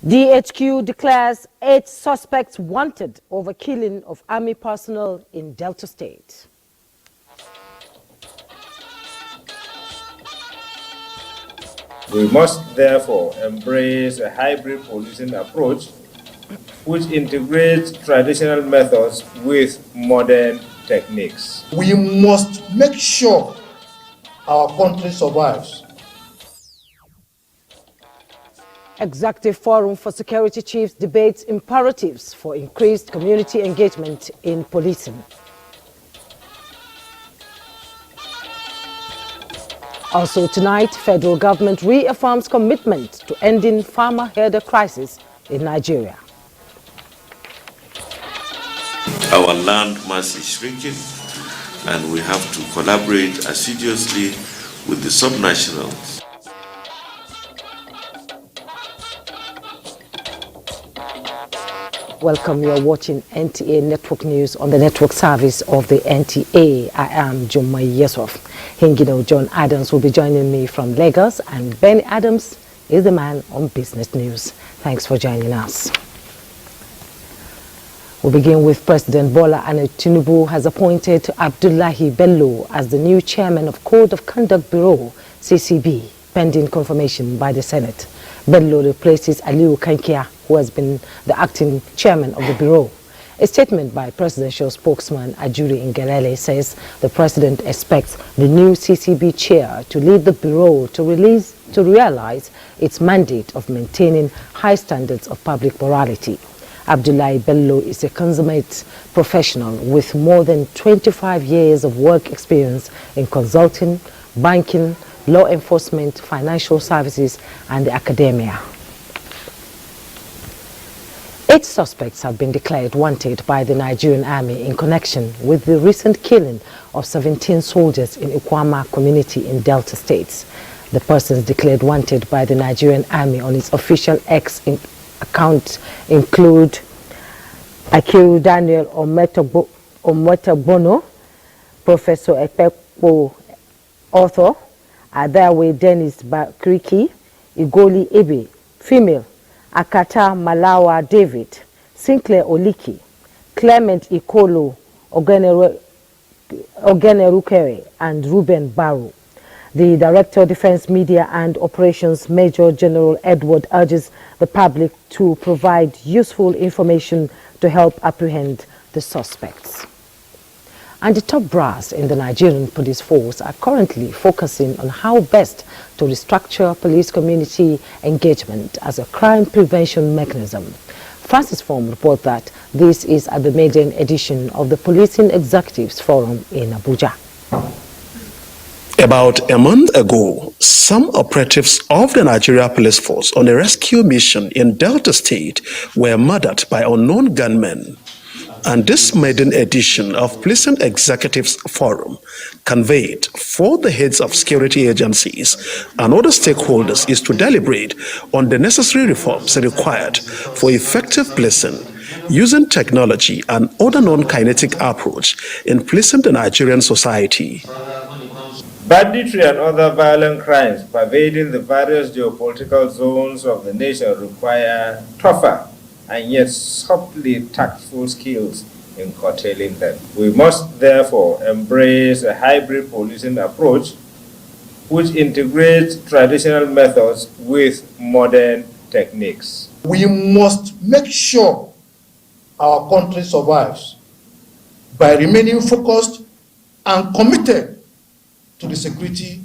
DHQ declares 8 suspects wanted over killing of army personnel in Delta State. We must therefore embrace a hybrid policing approach which integrates traditional methods with modern techniques. We must make sure our country survives. Executive Forum for Security Chiefs debates imperatives for increased community engagement in policing. Also tonight, federal government reaffirms commitment to ending farmer herder crisis in Nigeria. Our land mass is shrinking, and we have to collaborate assiduously with the subnationals. Welcome, you are watching NTA Network News on the network service of the NTA. I am Jumai Yesuf. Hingino John Adams will be joining me from Lagos, and Benny Adams is the man on business news. Thanks for joining us. We'll begin with President Bola Tinubu has appointed Abdullahi Bello as the new chairman of Code of Conduct Bureau, CCB, pending confirmation by the Senate. Bello replaces Aliu Kankia, who has been the acting chairman of the bureau. A statement by presidential spokesman Ajuri Ngelale says the president expects the new CCB chair to lead the bureau to realize its mandate of maintaining high standards of public morality. Abdullahi Bello is a consummate professional with more than 25 years of work experience in consulting, banking, law enforcement, financial services, and the academia. 8 suspects have been declared wanted by the Nigerian army in connection with the recent killing of 17 soldiers in Ikwama community in Delta States. The persons declared wanted by the Nigerian army on its official X account include Akiru Daniel Ometabono, Professor Ekpepo, author, Adawe Dennis Bakriki, Igoli Ebe, female, Akata Malawa David, Sinclair Oliki, Clement Ikolo Ogenerukere, and Ruben Barrow. The Director of Defense Media and Operations, Major General Edward, urges the public to provide useful information to help apprehend the suspects. And the top brass in the Nigerian police force are currently focusing on how best to restructure police community engagement as a crime prevention mechanism. Francis Form reports that this is at the maiden edition of the Policing Executives Forum in Abuja. About a month ago, some operatives of the Nigeria Police Force on a rescue mission in Delta State were murdered by unknown gunmen. And this maiden edition of Policing Executives Forum, conveyed for the heads of security agencies and other stakeholders, is to deliberate on the necessary reforms required for effective policing, using technology and other non-kinetic approach in policing the Nigerian society. Banditry and other violent crimes pervading the various geopolitical zones of the nation require tougher and yet subtly tactful skills in curtailing them. We must therefore embrace a hybrid policing approach which integrates traditional methods with modern techniques. We must make sure our country survives by remaining focused and committed to the security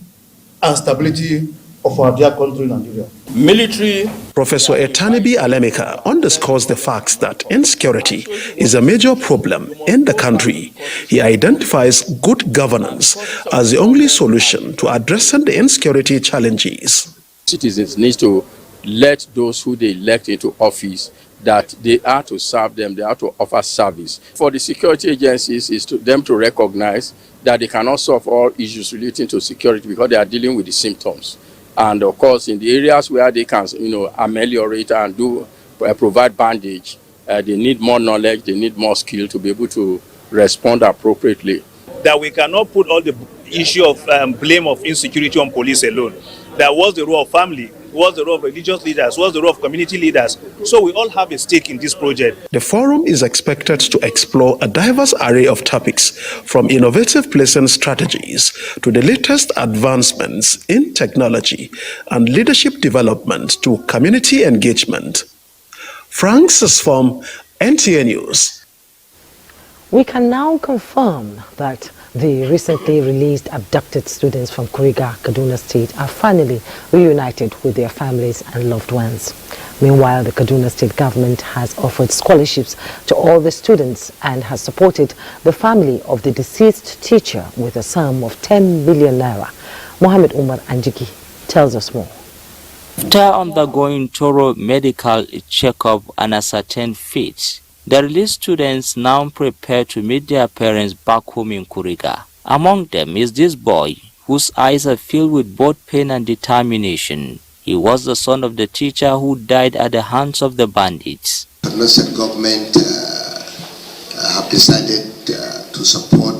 and stability of our dear country, Nigeria. Military. Professor Etanibi Alemika underscores the facts that insecurity is a major problem in the country. He identifies good governance as the only solution to addressing the insecurity challenges. Citizens need to let those who they elect into office that they are to serve them, they are to offer service. For the security agencies is to them to recognize that they cannot solve all issues relating to security because they are dealing with the symptoms. And of course, in the areas where they can, ameliorate and provide bandage, they need more knowledge, they need more skill to be able to respond appropriately. That we cannot put all the issue of blame of insecurity on police alone. That was the role of family. What's the role of religious leaders? What's the role of community leaders? So we all have a stake in this project. The forum is expected to explore a diverse array of topics, from innovative placing strategies to the latest advancements in technology and leadership development to community engagement. Francis from NTA News. We can now confirm that the recently released abducted students from Kuriga, Kaduna State are finally reunited with their families and loved ones. Meanwhile, the Kaduna State government has offered scholarships to all the students and has supported the family of the deceased teacher with a sum of 10 million naira. Mohammed Umar Anjiki tells us more. After undergoing thorough medical checkup and ascertained fate, the released students now prepare to meet their parents back home in Kuriga. Among them is this boy, whose eyes are filled with both pain and determination. He was the son of the teacher who died at the hands of the bandits. The Kaduna government have decided to support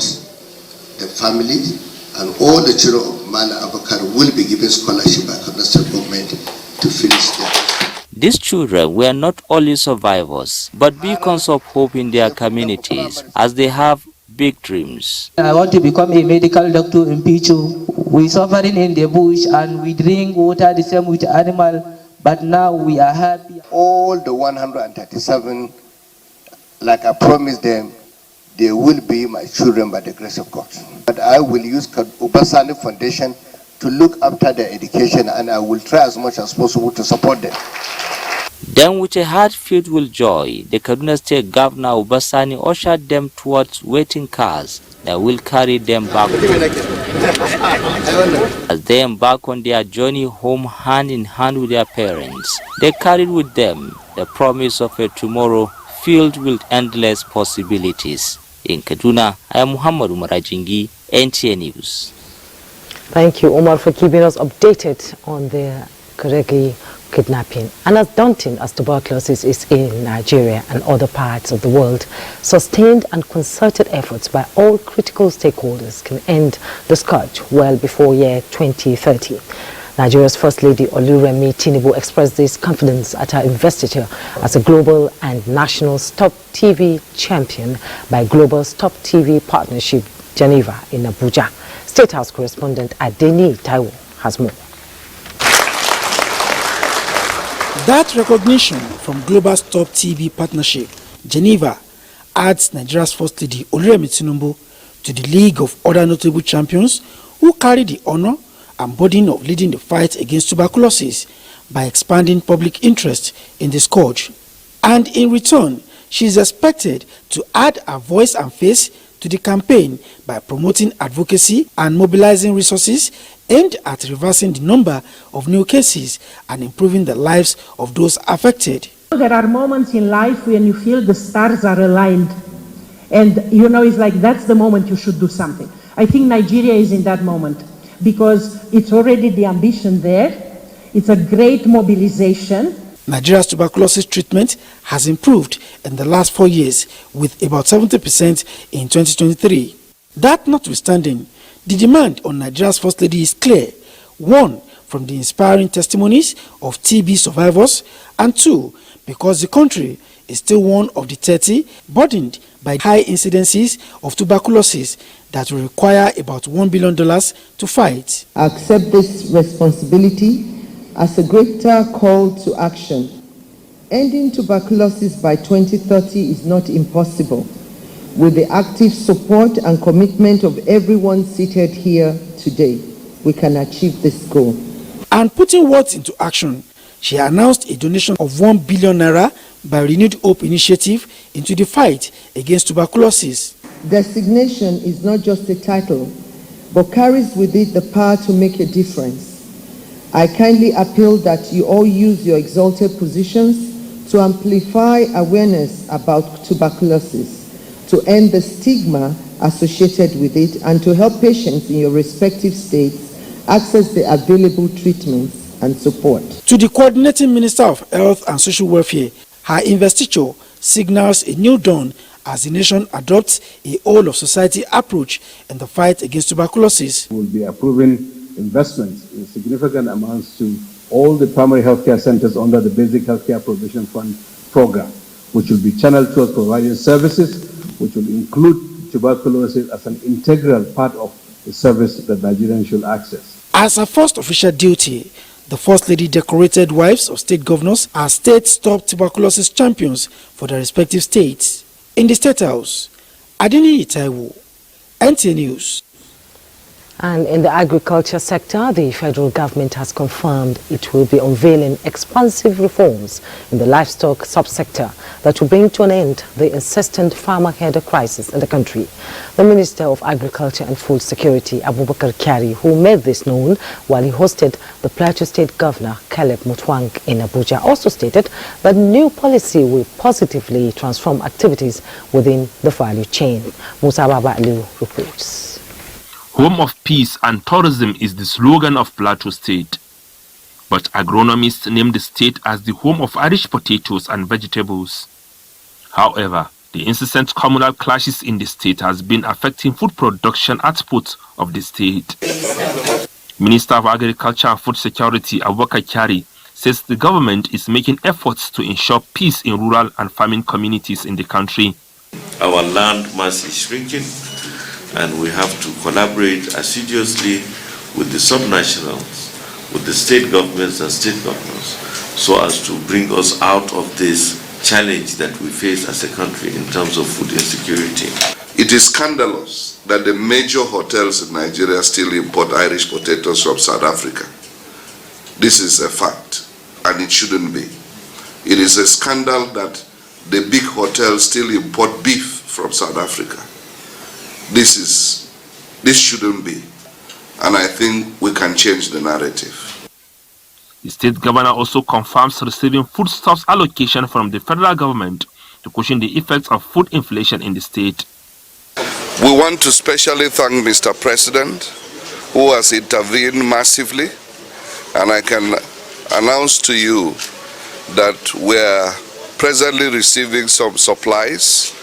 the family, and all the children of Mala Abakar will be given scholarship by Kaduna government to finish their. These children were not only survivors, but beacons of hope in their communities, as they have big dreams. I want to become a medical doctor in Pichu. We suffering in the bush and we drink water the same with animal, but now we are happy. All the 137, like I promised them, they will be my children by the grace of God. But I will use Obasani Foundation to look after their education, and I will try as much as possible to support them. Then, with a heart filled with joy, the Kaduna State Governor Obasani ushered them towards waiting cars that will carry them back home. As they embark on their journey home hand in hand with their parents, they carried with them the promise of a tomorrow filled with endless possibilities. In Kaduna, I am Muhammad Umar Ajingi, NTA News. Thank you, Omar, for keeping us updated on the Kuregi kidnapping. And as daunting as tuberculosis is in Nigeria and other parts of the world, sustained and concerted efforts by all critical stakeholders can end the scourge well before year 2030. Nigeria's First Lady Oluremi Tinubu expressed this confidence at her investiture as a global and national Stop TB champion by Global Stop TB Partnership Geneva in Abuja. State House correspondent Adeni Taiwo has more. That recognition from Global Stop TB Partnership Geneva adds Nigeria's First Lady Oluremi Tinubu to the league of other notable champions who carry the honor and burden of leading the fight against tuberculosis by expanding public interest in the scourge. And in return, she is expected to add her voice and face to the campaign by promoting advocacy and mobilizing resources aimed at reversing the number of new cases and improving the lives of those affected. There are moments in life when you feel the stars are aligned, and it's like that's the moment you should do something. I think Nigeria is in that moment because it's already the ambition there. It's a great mobilization. Nigeria's tuberculosis treatment has improved in the last 4 years with about 70% in 2023. That notwithstanding, the demand on Nigeria's First Lady is clear. 1, from the inspiring testimonies of TB survivors, and 2, because the country is still one of the 30 burdened by high incidences of tuberculosis that will require about $1 billion to fight. I accept this responsibility as a greater call to action. Ending tuberculosis by 2030 is not impossible. With the active support and commitment of everyone seated here today, we can achieve this goal. And putting words into action, she announced a donation of 1 billion naira by Renewed Hope Initiative into the fight against tuberculosis. Designation is not just a title, but carries with it the power to make a difference. I kindly appeal that you all use your exalted positions to amplify awareness about tuberculosis, to end the stigma associated with it, and to help patients in your respective states access the available treatments and support. To the Coordinating Minister of Health and Social Welfare, her investiture signals a new dawn as the nation adopts a whole-of-society approach in the fight against tuberculosis. We will be approving investments in significant amounts to all the primary healthcare centers under the Basic Healthcare Provision Fund program, which will be channeled towards providing services, which will include tuberculosis as an integral part of the service that Nigerians should access. As her first official duty, the First Lady decorated wives of state governors as state top tuberculosis champions for their respective states. In the State House, Adini Itaiwo, NTA News. And in the agriculture sector, the federal government has confirmed it will be unveiling expansive reforms in the livestock subsector that will bring to an end the insistent farmer header crisis in the country. The Minister of Agriculture and Food Security, Abubakar Kyari, who made this known while he hosted the Plateau State Governor, Caleb Mutwang, in Abuja, also stated that new policy will positively transform activities within the value chain. Musa Baba Aliu reports. Home of Peace and Tourism is the slogan of Plateau State. But agronomists name the state as the home of Irish potatoes and vegetables. However, the incessant communal clashes in the state has been affecting food production output of the state. Minister of Agriculture and Food Security, Abubakar Kyari, says the government is making efforts to ensure peace in rural and farming communities in the country. Our land mass is shrinking, and we have to collaborate assiduously with the subnationals, with the state governments and state governors, so as to bring us out of this challenge that we face as a country in terms of food insecurity. It is scandalous that the major hotels in Nigeria still import Irish potatoes from South Africa. This is a fact, and it shouldn't be. It is a scandal that the big hotels still import beef from South Africa. This shouldn't be, and I think we can change the narrative. The state governor also confirms receiving foodstuffs allocation from the federal government to cushion the effects of food inflation in the state. We want to specially thank Mr. President, who has intervened massively, and I can announce to you that we are presently receiving some supplies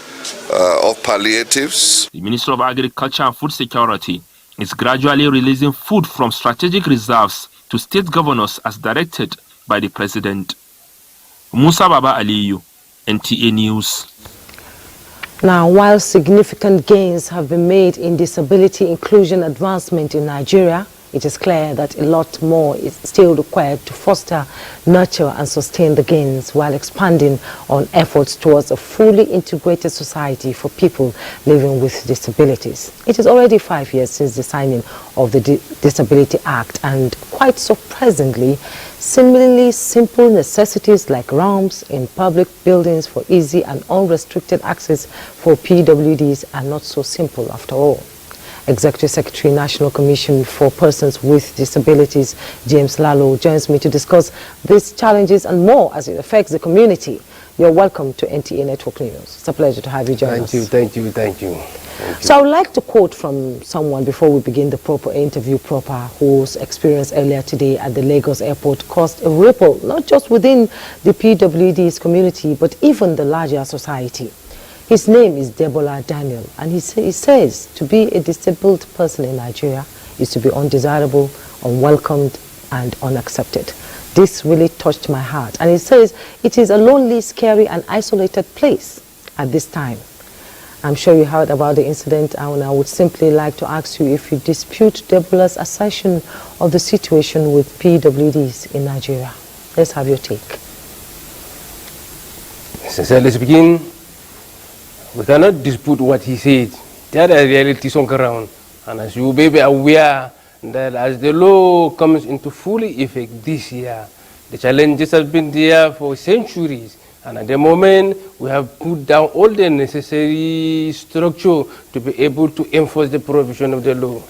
of palliatives. The Minister of Agriculture and Food Security is gradually releasing food from strategic reserves to state governors as directed by the President. Musa Baba Aliyu, NTA News. Now, while significant gains have been made in disability inclusion advancement in Nigeria, it is clear that a lot more is still required to foster, nurture and sustain the gains while expanding on efforts towards a fully integrated society for people living with disabilities. It is already 5 years since the signing of the Disability Act, and quite surprisingly, seemingly simple necessities like ramps in public buildings for easy and unrestricted access for PWDs are not so simple after all. Executive Secretary, National Commission for Persons with Disabilities, James Lalo, joins me to discuss these challenges and more as it affects the community. You're welcome to NTA Network News. It's a pleasure to have you join us. Thank you. So I would like to quote from someone before we begin the proper interview whose experience earlier today at the Lagos airport caused a ripple, not just within the PWD's community, but even the larger society. His name is Debola Daniel, and he says to be a disabled person in Nigeria is to be undesirable, unwelcomed, and unaccepted. This really touched my heart. And he says it is a lonely, scary, and isolated place at this time. I'm sure you heard about the incident, and I would simply like to ask you if you dispute Debola's assertion of the situation with PWDs in Nigeria. Let's have your take. Sincerely speaking, we cannot dispute what he said. There are realities on ground, and as you may be aware that as the law comes into full effect this year, the challenges have been there for centuries, and at the moment we have put down all the necessary structure to be able to enforce the provision of the law.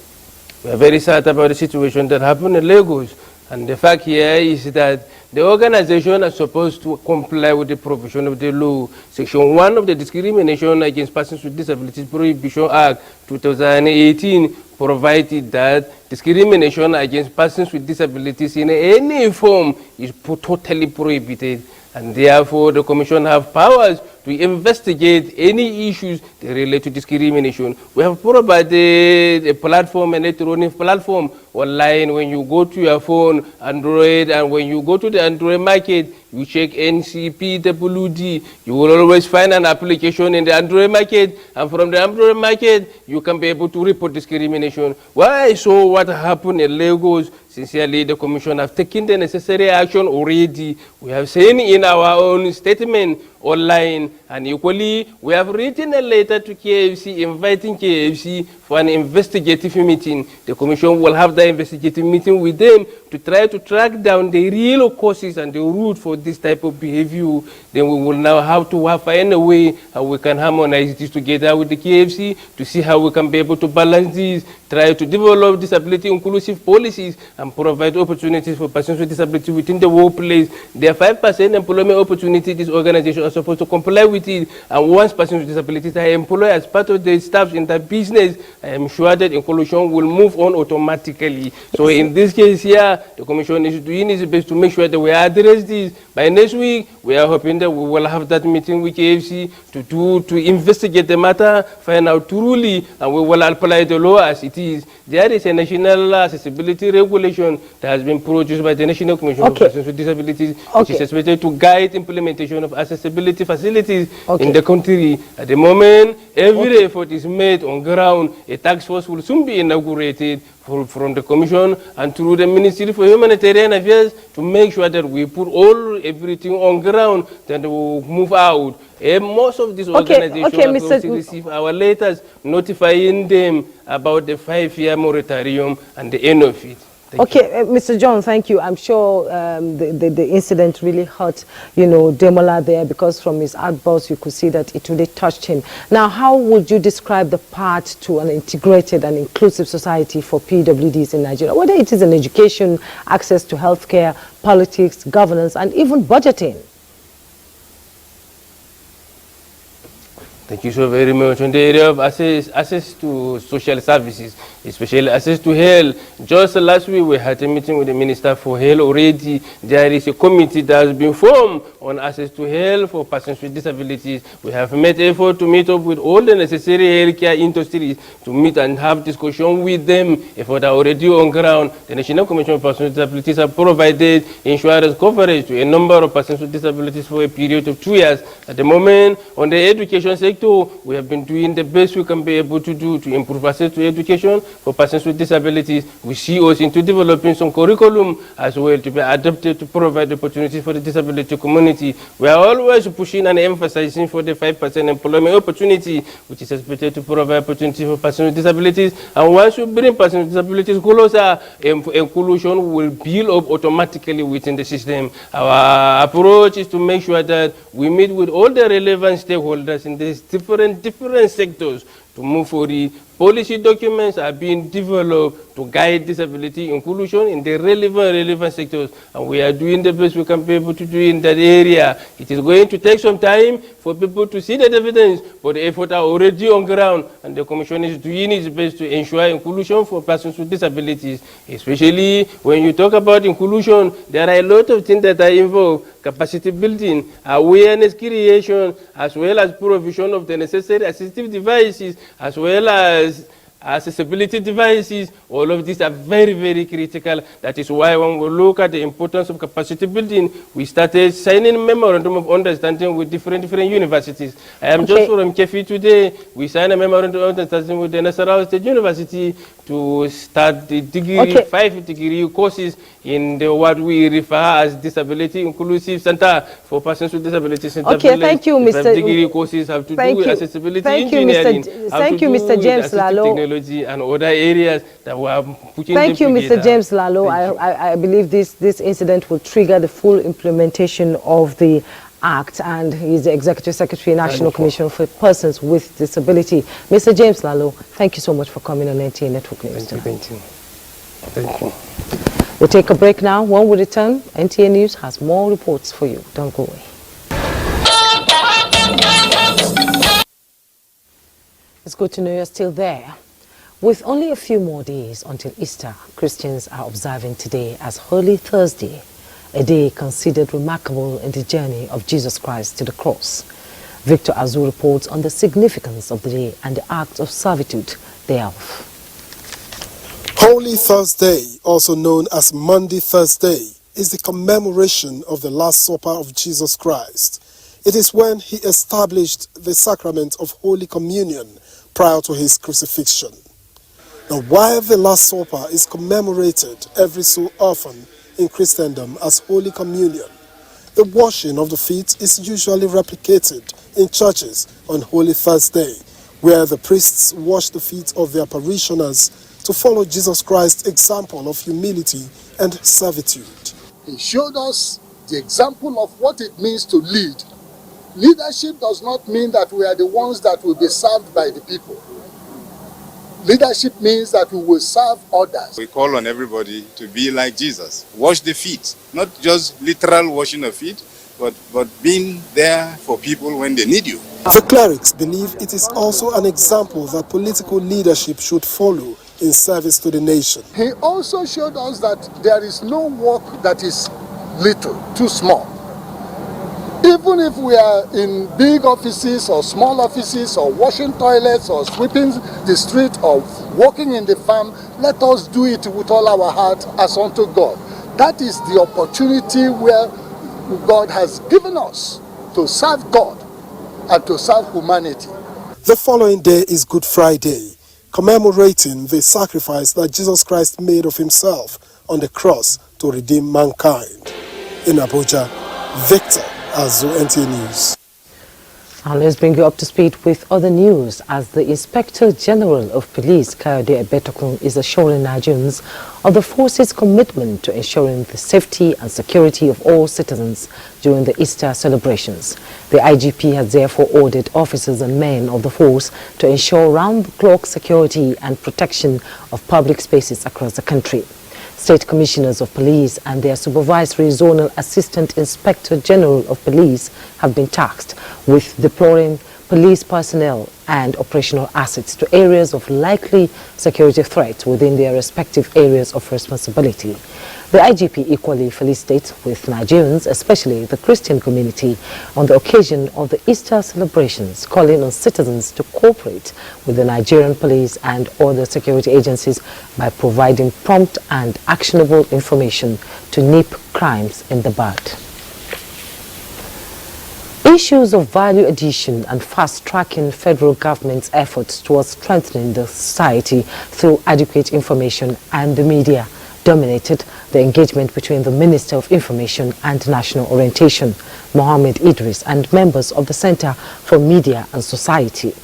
We are very sad about the situation that happened in Lagos, and the fact here is that the organization is supposed to comply with the provision of the law. Section 1 of the Discrimination Against Persons with Disabilities Prohibition Act 2018 provided that discrimination against persons with disabilities in any form is totally prohibited, and therefore the Commission have powers to investigate any issues that relate to discrimination. We have provided a platform, an electronic platform online, when you go to your phone, Android, and when you go to the Android market, you check NCPWD, you will always find an application in the Android market, and from the Android market, you can be able to report discrimination. Why? So what happened in Lagos, sincerely, the Commission have taken the necessary action already. We have seen in our own statement online, and equally, we have written a letter to KFC inviting KFC for an investigative meeting. The Commission will have the investigative meeting with them to try to track down the real causes and the root for this type of behavior. Then we will now have to find a way how we can harmonize this together with the KFC to see how we can be able to balance this, try to develop disability inclusive policies and provide opportunities for persons with disability within the workplace. There are 5% employment opportunity this organization are supposed to comply with it, and once persons with disabilities are employed as part of the staff in that business, I am sure that inclusion will move on automatically. So in this case here, the Commission is doing its best to make sure that we address this. By next week, we are hoping that we will have that meeting with KFC to investigate the matter, find out truly, and we will apply the law as it is. There is a national accessibility regulation that has been produced by the National Commission of Persons with Disabilities, which is expected to guide implementation of accessibility facilities in the country. At the moment, every effort is made on ground. A task force will soon be inaugurated from the Commission and through the Ministry for Humanitarian Affairs to make sure that we put everything on ground, that we will move out. And most of these organizations have received our letters notifying them about the 5-year moratorium and the end of it. Mr. John, thank you. I'm sure the incident really hurt, Demola there, because from his outburst you could see that it really touched him. Now, how would you describe the path to an integrated and inclusive society for PWDs in Nigeria? Whether it is in education, access to healthcare, politics, governance, and even budgeting. Thank you so very much. On the area of access to social services, especially access to health, just last week we had a meeting with the Minister for Health already. There is a committee that has been formed on access to health for persons with disabilities. We have made effort to meet up with all the necessary healthcare industries to meet and have discussion with them. Effort are already on ground. The National Commission of Persons with Disabilities have provided insurance coverage to a number of persons with disabilities for a period of 2 years. At the moment, on the education sector, we have been doing the best we can be able to do to improve access to education for persons with disabilities. We see us into developing some curriculum as well to be adapted to provide opportunities for the disability community. We are always pushing and emphasizing for the 5% employment opportunity, which is expected to provide opportunity for persons with disabilities. And once we bring persons with disabilities closer, inclusion will build up automatically within the system. Our approach is to make sure that we meet with all the relevant stakeholders in this different sectors to move forward. Policy documents are being developed to guide disability inclusion in the relevant sectors, and we are doing the best we can be able to do in that area. It is going to take some time for people to see the evidence, but the efforts are already on ground, and the Commission is doing its best to ensure inclusion for persons with disabilities. Especially when you talk about inclusion, there are a lot of things that are involved: capacity building, awareness creation, as well as provision of the necessary assistive devices, as well as accessibility devices. All of these are very critical. That is why when we look at the importance of capacity building, we started signing a memorandum of understanding with different universities. I am just from Kefi today. We signed a memorandum of understanding with the Nasarawa State University to start the degree, 5 degree courses in what we refer as Disability Inclusive Center for persons with disabilities. Thank you, Mr. Degree courses have to do with accessibility engineering. Thank you, Mr. James Lalo. Technology and other areas that we are putting. Thank you, Mr. James Lalo. I believe this incident will trigger the full implementation of the Act, and he's the Executive Secretary, National Commission for Persons with Disability. Mr. James Lalo, thank you so much for coming on NTA Network News. Thank you. We'll take a break now. When we return, NTA News has more reports for you. Don't go away. It's good to know you're still there. With only a few more days until Easter, Christians are observing today as Holy Thursday, a day considered remarkable in the journey of Jesus Christ to the cross. Victor Azu reports on the significance of the day and the act of servitude thereof. Holy Thursday, also known as Monday Thursday, is the commemoration of the Last Supper of Jesus Christ. It is when he established the sacrament of Holy Communion prior to his crucifixion. Now, while the Last Supper is commemorated every so often in Christendom as Holy Communion, the washing of the feet is usually replicated in churches on Holy Thursday, where the priests wash the feet of their parishioners to follow Jesus Christ's example of humility and servitude. He showed us the example of what it means to lead. Leadership does not mean that we are the ones that will be served by the people. Leadership means that we will serve others. We call on everybody to be like Jesus. Wash the feet, not just literal washing of feet, but being there for people when they need you. The clerics believe it is also an example that political leadership should follow in service to the nation. He also showed us that there is no work that is little, too small. Even if we are in big offices or small offices or washing toilets or sweeping the street or working in the farm, let us do it with all our heart as unto God. That is the opportunity where God has given us to serve God and to serve humanity. The following day is Good Friday, commemorating the sacrifice that Jesus Christ made of himself on the cross to redeem mankind. In Abuja, Victor Azu, NTA News. And let's bring you up to speed with other news as the Inspector General of Police, Kayode Ebetokun, is assuring Nigerians of the force's commitment to ensuring the safety and security of all citizens during the Easter celebrations. The IGP has therefore ordered officers and men of the force to ensure round-the-clock security and protection of public spaces across the country. State Commissioners of Police and their Supervisory Zonal Assistant Inspector General of Police have been tasked with deploying police personnel and operational assets to areas of likely security threats within their respective areas of responsibility. The IGP equally felicitates with Nigerians, especially the Christian community, on the occasion of the Easter celebrations, calling on citizens to cooperate with the Nigerian police and other security agencies by providing prompt and actionable information to nip crimes in the bud. Issues of value addition and fast-tracking federal government's efforts towards strengthening the society through adequate information and the media dominated the engagement between the Minister of Information and National Orientation, Mohammed Idris, and members of the Center for Media and Society.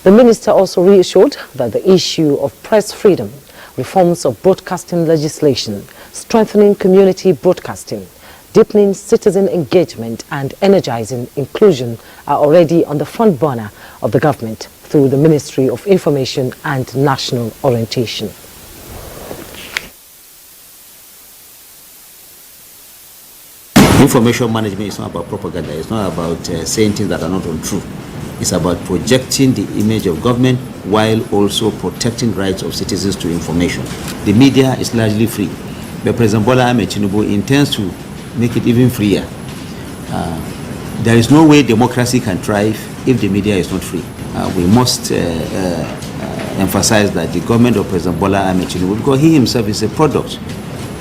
The minister also reassured that the issue of press freedom, reforms of broadcasting legislation, strengthening community broadcasting, deepening citizen engagement and energizing inclusion are already on the front burner of the government through the Ministry of Information and National Orientation. Information management is not about propaganda. It's not about saying things that are not untrue. It's about projecting the image of government while also protecting rights of citizens to information. The media is largely free, but President Bola Ahmed Tinubu intends to make it even freer. There is no way democracy can thrive if the media is not free. We must emphasize that the government of President Bola Ahmed Tinubu, because he himself is a product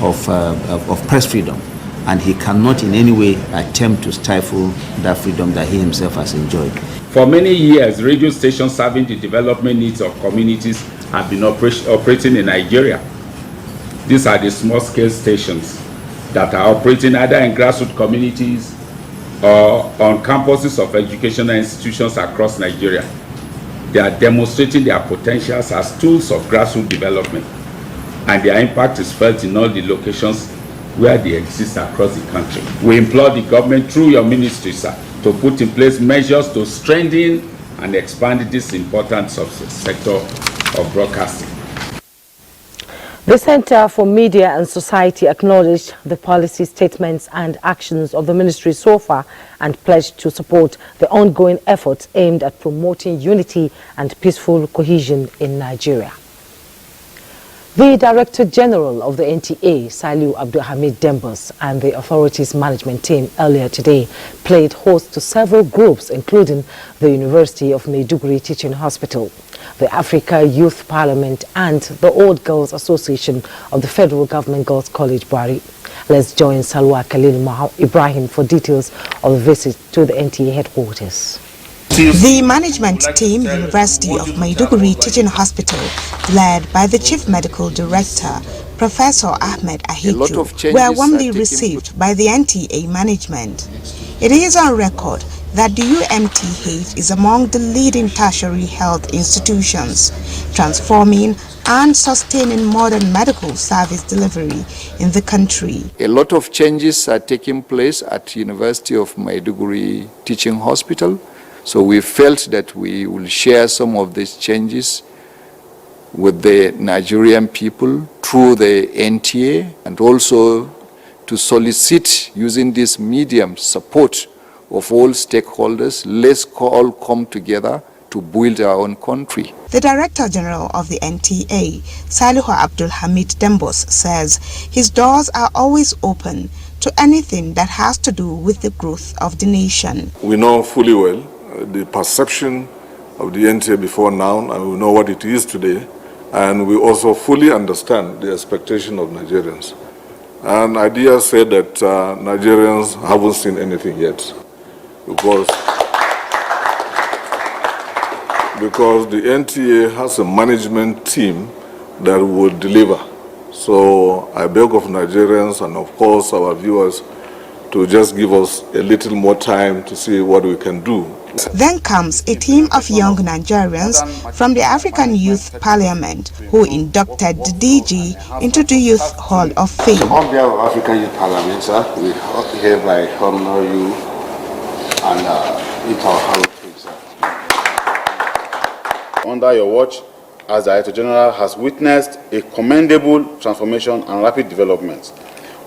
of press freedom, and he cannot in any way attempt to stifle that freedom that he himself has enjoyed. For many years, radio stations serving the development needs of communities have been operating in Nigeria. These are the small-scale stations that are operating either in grassroots communities or on campuses of educational institutions across Nigeria. They are demonstrating their potentials as tools of grassroots development, and their impact is felt in all the locations where they exist across the country. We implore the government through your ministry, sir, to put in place measures to strengthen and expand this important sector of broadcasting. The Center for Media and Society acknowledged the policy statements and actions of the ministry so far and pledged to support the ongoing efforts aimed at promoting unity and peaceful cohesion in Nigeria. The Director General of the NTA, Saliu Abdulhamid Dembos, and the authorities' management team earlier today played host to several groups, including the University of Maiduguri Teaching Hospital. the Africa Youth Parliament and the Old Girls Association of the Federal Government Girls College, Bari. Let's join Salwa Khalil Ibrahim for details of the visit to the NTA headquarters. The management team, University of Maiduguri Teaching Hospital, led by the Chief Medical Director, Professor Ahmed Ahiju, were warmly received by the NTA management. It is on record that the UMTH is among the leading tertiary health institutions, transforming and sustaining modern medical service delivery in the country. A lot of changes are taking place at University of Maiduguri Teaching Hospital. So we felt that we will share some of these changes with the Nigerian people through the NTA, and also to solicit, using this medium, support of all stakeholders. Let's all come together to build our own country. The Director General of the NTA, Salihu Abdul Hamid Dembos, says his doors are always open to anything that has to do with the growth of the nation. We know fully well the perception of the NTA before now, and we know what it is today, and we also fully understand the expectation of Nigerians. And idea said that Nigerians haven't seen anything yet, because the NTA has a management team that will deliver. So I beg of Nigerians and of course our viewers to just give us a little more time to see what we can do. Then comes a team of young Nigerians from the African Youth Parliament who inducted the DG into the Youth Hall of Fame. On behalf of African Youth Parliament, sir, we hereby honor you and into our Hall of Fame, sir. Under your watch, as Director General, has witnessed a commendable transformation and rapid development.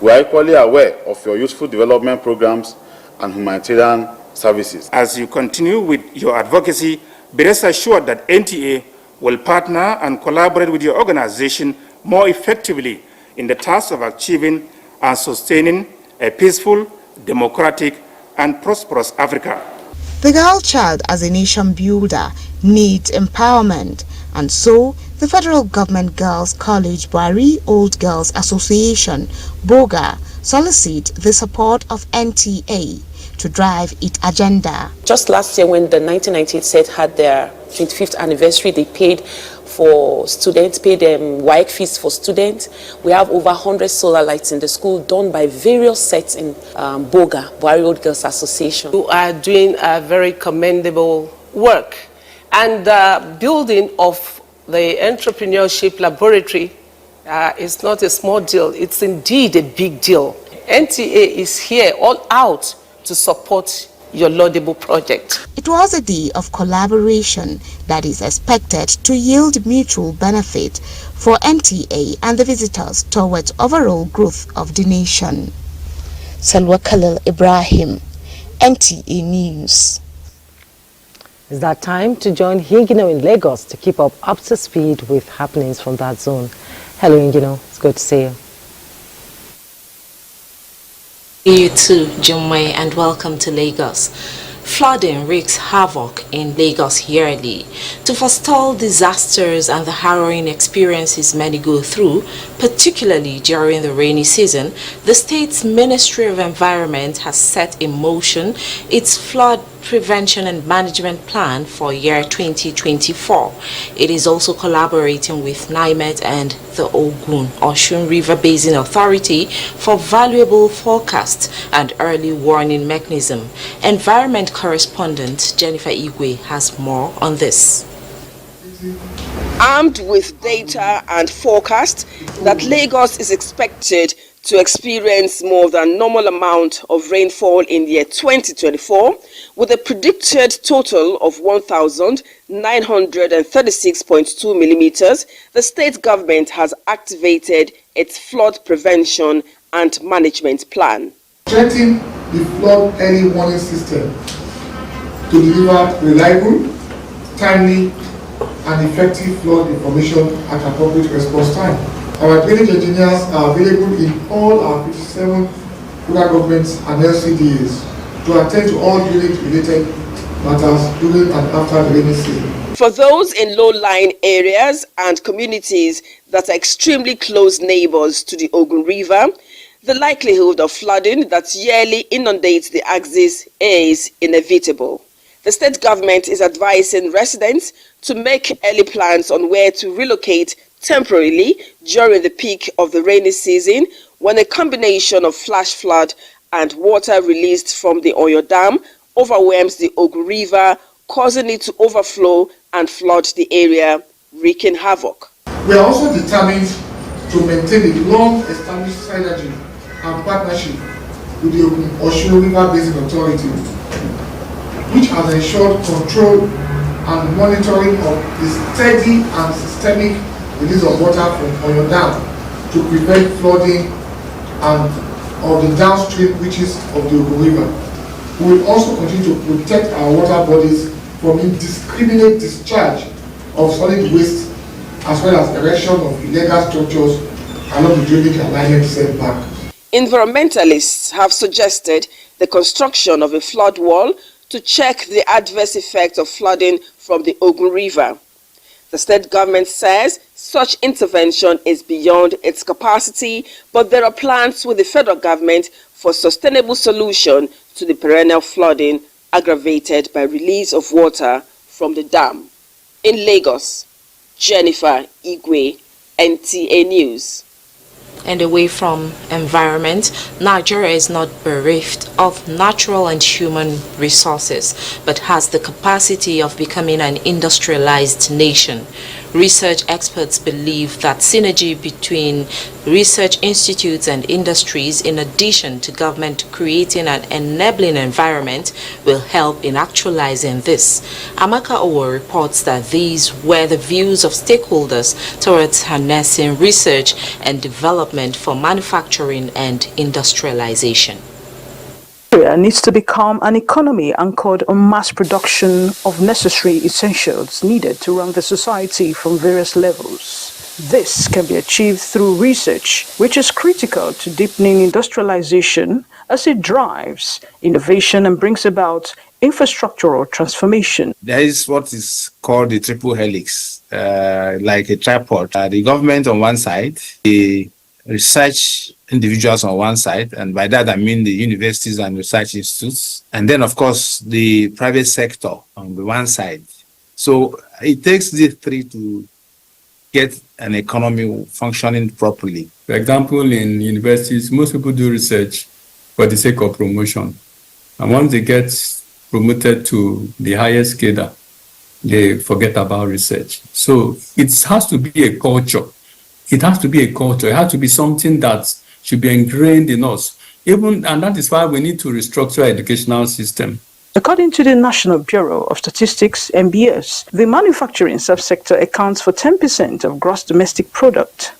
We are equally aware of your useful development programs and humanitarian services. As you continue with your advocacy, be rest assured that NTA will partner and collaborate with your organization more effectively in the task of achieving and sustaining a peaceful, democratic, and prosperous Africa. The girl child as a nation builder needs empowerment, and so the Federal Government Girls College Bari Old Girls Association, BOGA, solicit the support of NTA to drive its agenda. Just last year, when the 1998 set had their 25th anniversary, they paid for students, paid WAEC fees for students. We have over 100 solar lights in the school done by various sets in BOGA, Bari Old Girls Association. You are doing a very commendable work. And the building of the entrepreneurship laboratory is not a small deal. It's indeed a big deal. NTA is here all out to support your laudable project. It was a day of collaboration that is expected to yield mutual benefit for NTA and the visitors towards overall growth of the nation. Salwa Khalil Ibrahim, NTA News. It's that time to join Hingino in Lagos to keep up to speed with happenings from that zone. Hello Hingino, it's good to see you. You too, Jumwe, and welcome to Lagos. Flooding wreaks havoc in Lagos yearly. To forestall disasters and the harrowing experiences many go through, particularly during the rainy season, the state's Ministry of Environment has set in motion its flood prevention and management plan for year 2024. It is also collaborating with NIMET and the Oshun River Basin Authority for valuable forecast and early warning mechanism. Environment correspondent Jennifer Igwe has more on this. Armed with data and forecast that Lagos is expected to experience more than normal amount of rainfall in the year 2024, with a predicted total of 1,936.2 millimeters, the state government has activated its flood prevention and management plan. Strengthen the flood early warning system to deliver reliable, timely, and effective flood information at appropriate response time. Our village engineers are available in all our 57 local governments and LCDAs to attend to all village-related matters during and after the rainy season. For those in low-lying areas and communities that are extremely close neighbors to the Ogun River, the likelihood of flooding that yearly inundates the axis is inevitable. The state government is advising residents to make early plans on where to relocate temporarily during the peak of the rainy season, when a combination of flash flood and water released from the Oyo Dam overwhelms the Ogun River, causing it to overflow and flood the area, wreaking havoc. We are also determined to maintain a long-established synergy and partnership with the Osun River Basin Authority, which has ensured control and monitoring of the steady and systemic release of water from Oyo Dam to prevent flooding and of the downstream reaches of the Ogun River. We will also continue to protect our water bodies from indiscriminate discharge of solid waste, as well as erection of illegal structures along the drainage alignment setback. Environmentalists have suggested the construction of a flood wall to check the adverse effects of flooding from the Ogun River. The state government says such intervention is beyond its capacity, but there are plans with the federal government for sustainable solution to the perennial flooding aggravated by release of water from the dam. In Lagos, Jennifer Igwe, NTA News. And away from environment, Nigeria is not bereft of natural and human resources, but has the capacity of becoming an industrialized nation. Research experts believe that synergy between research institutes and industries, in addition to government creating an enabling environment, will help in actualizing this. Amaka Owo reports that these were the views of stakeholders towards harnessing research and development for manufacturing and industrialization. Nigeria needs to become an economy anchored on mass production of necessary essentials needed to run the society from various levels. This can be achieved through research, which is critical to deepening industrialization as it drives innovation and brings about infrastructural transformation. There is what is called the triple helix, like a tripod. The government on one side, the research individuals on one side, and by that I mean the universities and research institutes, and then of course the private sector on the one side. So it takes these three to get an economy functioning properly. For example, in universities, most people do research for the sake of promotion. And once they get promoted to the highest cadre, they forget about research. So it has to be a culture. It has to be a culture. It has to be something that should be ingrained in us. And that is why we need to restructure our educational system. According to the National Bureau of Statistics, NBS, the manufacturing subsector accounts for 10% of gross domestic product.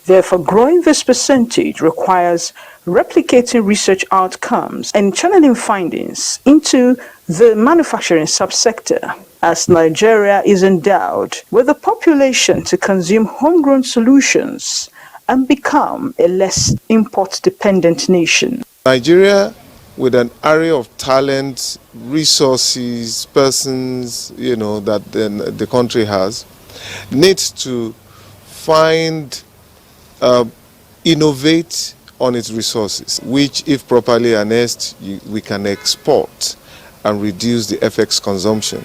Therefore, growing this percentage requires replicating research outcomes and channeling findings into the manufacturing subsector, as Nigeria is endowed with the population to consume homegrown solutions and become a less import-dependent nation. Nigeria, with an array of talent, resources, persons, that the country has, needs to find, innovate on its resources, which, if properly harnessed, we can export and reduce the FX consumption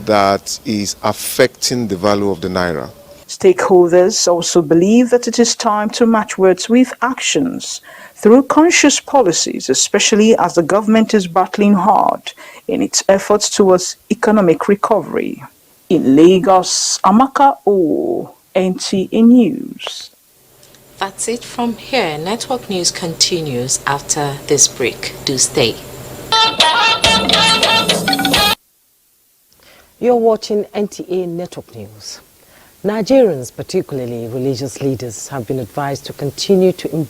that is affecting the value of the naira. Stakeholders also believe that it is time to match words with actions through conscious policies, especially as the government is battling hard in its efforts towards economic recovery. In Lagos, Amaka O, NTA News. That's it from here. Network News continues after this break. Do stay. You're watching NTA Network News. Nigerians, particularly religious leaders, have been advised to continue to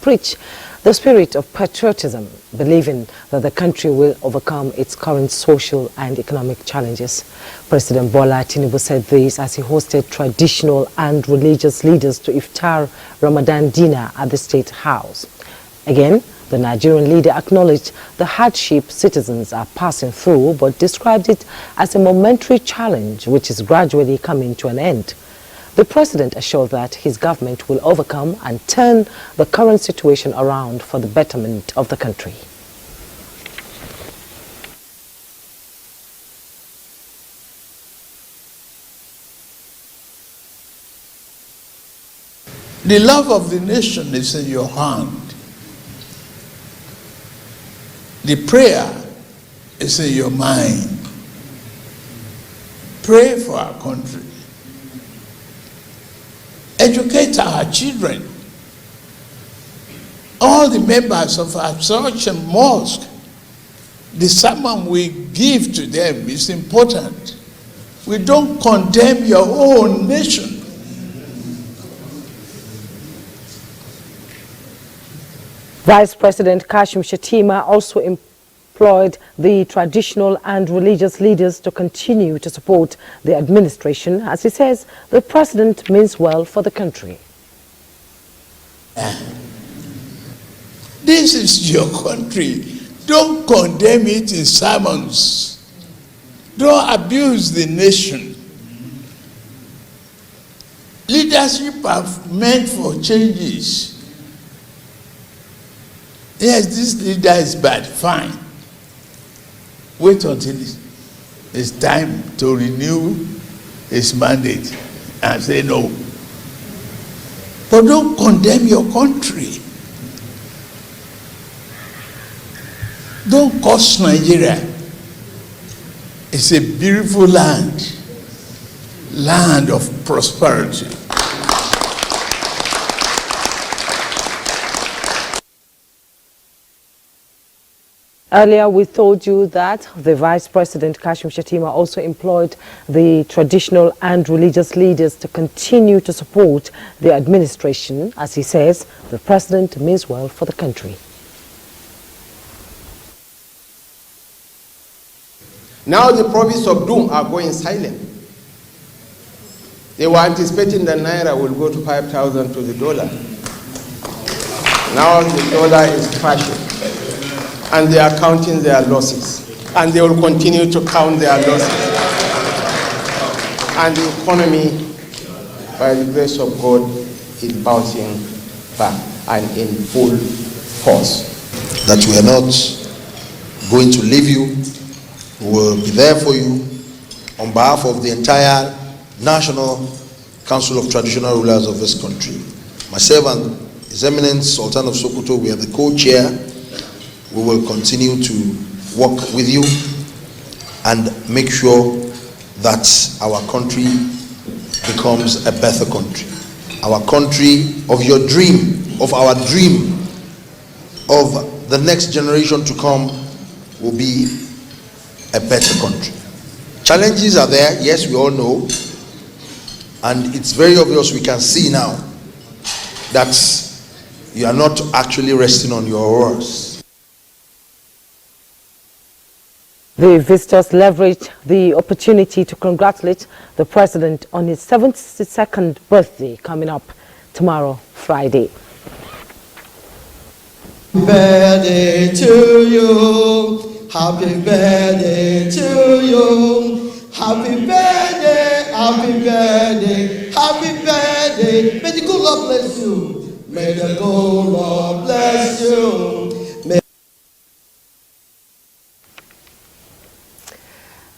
preach the spirit of patriotism, believing that the country will overcome its current social and economic challenges. President Bola Tinubu said this as he hosted traditional and religious leaders to Iftar Ramadan dinner at the State House. Again, The Nigerian leader acknowledged the hardship citizens are passing through, but described it as a momentary challenge which is gradually coming to an end. The president assured that his government will overcome and turn the current situation around for the betterment of the country. The love of the nation is in your hand. The prayer is in your mind. Pray for our country. Educate our children. All the members of our church and mosque, the sermon we give to them is important. We don't condemn your own nation. Vice President Kashim Shettima also employed the traditional and religious leaders to continue to support the administration, as he says the president means well for the country. This is your country. Don't condemn it in sermons. Don't abuse the nation. Leadership are meant for changes. Yes, this leader is bad, fine. Wait until it's time to renew his mandate and say no. But don't condemn your country. Don't curse Nigeria. It's a beautiful land, land of prosperity. Earlier, we told you that the Vice President Kashim Shettima also employed the traditional and religious leaders to continue to support the administration, as he says the president means well for the country. Now the prophets of doom are going silent. They were anticipating the naira will go to 5,000 to the dollar. Now the dollar is crashing. And they are counting their losses. And they will continue to count their losses. And the economy, by the grace of God, is bouncing back and in full force. That we are not going to leave you. We will be there for you on behalf of the entire National Council of Traditional Rulers of this country. Myself and His Eminence Sultan of Sokoto, we are the co-chair. We will continue to work with you and make sure that our country becomes a better country. Our country of your dream, of our dream, of the next generation to come will be a better country. Challenges are there, yes, we all know, and it's very obvious, we can see now that you are not actually resting on your oars. The visitors leveraged the opportunity to congratulate the president on his 72nd birthday coming up tomorrow, Friday. Happy birthday to you, happy birthday to you, happy birthday, happy birthday, happy birthday. May the good Lord bless you, may the good Lord bless you.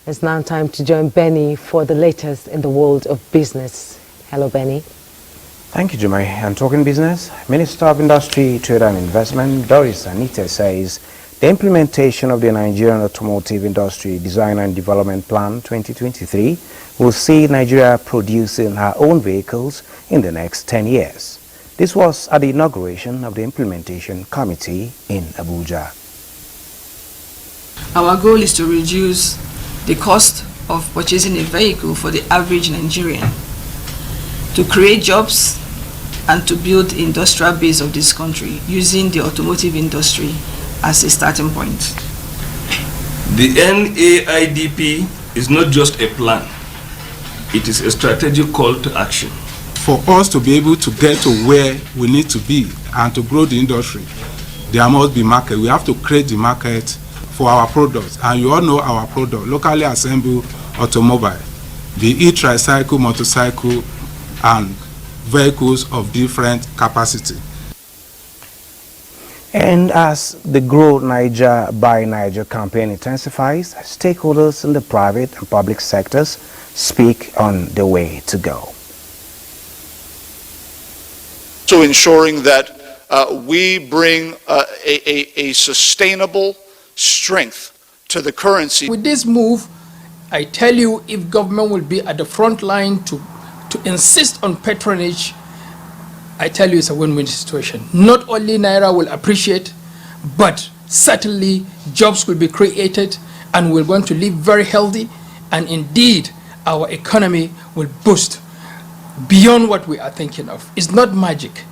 It's now time to join Benny for the latest in the world of business. Hello, Benny. Thank you, Jumai. And talking business, Minister of Industry, Trade and Investment, Doris Anita, says the implementation of the Nigerian Automotive Industry Design and Development Plan 2023 will see Nigeria producing her own vehicles in the next 10 years. This was at the inauguration of the Implementation Committee in Abuja. Our goal is to reduce the cost of purchasing a vehicle for the average Nigerian, to create jobs and to build the industrial base of this country using the automotive industry as a starting point. The NAIDP is not just a plan, it is a strategic call to action. For us to be able to get to where we need to be and to grow the industry, there must be market. We have to create the market for our products. And you all know our product, locally assembled automobile, the e-tricycle, motorcycle, and vehicles of different capacity. And as the Grow Niger by Niger campaign intensifies, stakeholders in the private and public sectors speak on the way to go. So ensuring that we bring a sustainable strength to the currency. With this move, I tell you, if government will be at the front line to insist on patronage, I tell you it's a win-win situation. Not only Naira will appreciate, but certainly jobs will be created and we're going to live very healthy, and indeed our economy will boost beyond what we are thinking of. It's not magic.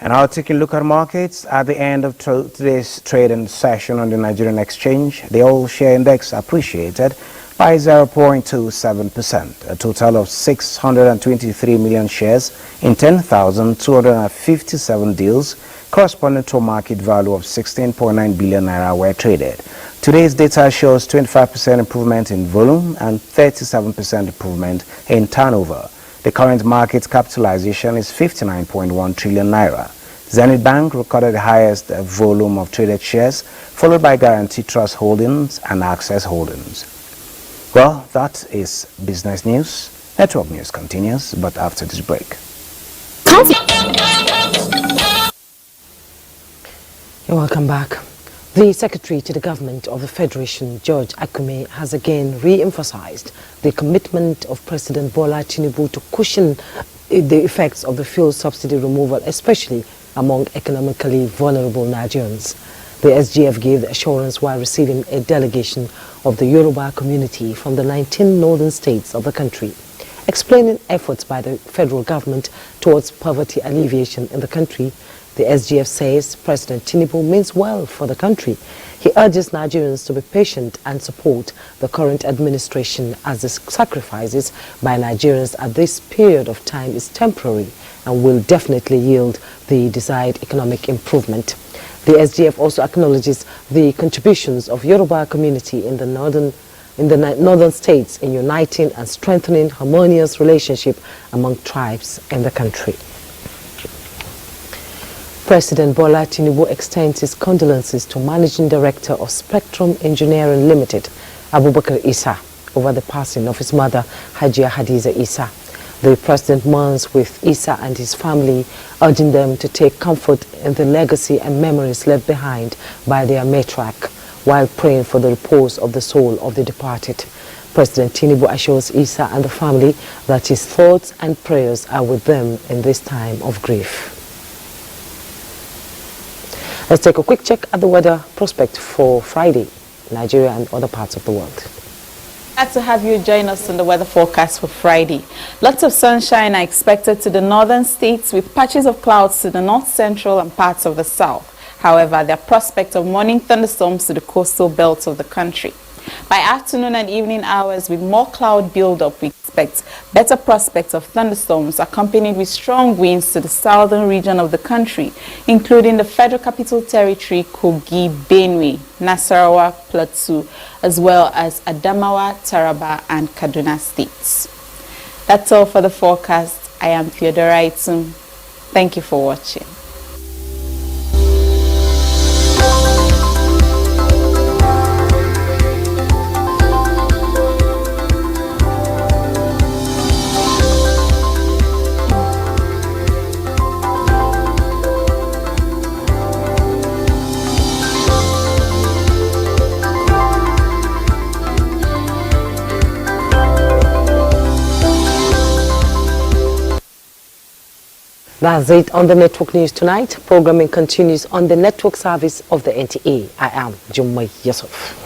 And now taking a look at markets at the end of today's trading session on the Nigerian exchange, the oil share index appreciated by 0.27%, a total of 623 million shares in 10,257 deals, corresponding to a market value of 16.9 billion naira were traded. Today's data shows 25% improvement in volume and 37% improvement in turnover. The current market capitalization is 59.1 trillion naira. Zenith Bank recorded the highest volume of traded shares, followed by Guarantee Trust Holdings and Access Holdings. Well, that is business news. Network news continues, but after this break. You're welcome back. The Secretary to the Government of the Federation, George Akume, has again re-emphasized the commitment of President Bola Tinubu to cushion the effects of the fuel subsidy removal, especially among economically vulnerable Nigerians. The SGF gave the assurance while receiving a delegation of the Yoruba community from the 19 northern states of the country, explaining efforts by the federal government towards poverty alleviation in the country. The SGF says President Tinubu means well for the country. He urges Nigerians to be patient and support the current administration, as the sacrifices by Nigerians at this period of time is temporary and will definitely yield the desired economic improvement. The SGF also acknowledges the contributions of Yoruba community in the northern states in uniting and strengthening harmonious relationship among tribes in the country. President Bola Tinubu extends his condolences to Managing Director of Spectrum Engineering Limited, Abubakar Isa, over the passing of his mother, Hajia Hadiza Isa. The president mourns with Isa and his family, urging them to take comfort in the legacy and memories left behind by their matriarch, while praying for the repose of the soul of the departed. President Tinubu assures Isa and the family that his thoughts and prayers are with them in this time of grief. Let's take a quick check at the weather prospect for Friday, Nigeria and other parts of the world. Glad to have you join us on the weather forecast for Friday. Lots of sunshine are expected to the northern states, with patches of clouds to the north central and parts of the south. However, there are prospects of morning thunderstorms to the coastal belts of the country. By afternoon and evening hours, with more cloud buildup, we expect better prospects of thunderstorms accompanied with strong winds to the southern region of the country, including the Federal Capital Territory, Kogi, Benue, Nasarawa, Plateau, as well as Adamawa, Taraba, and Kaduna states. That's all for the forecast. I am Theodora Itum. Thank you for watching. That's it on the network news tonight. Programming continues on the network service of the NTA. I am Jummai Yusuf.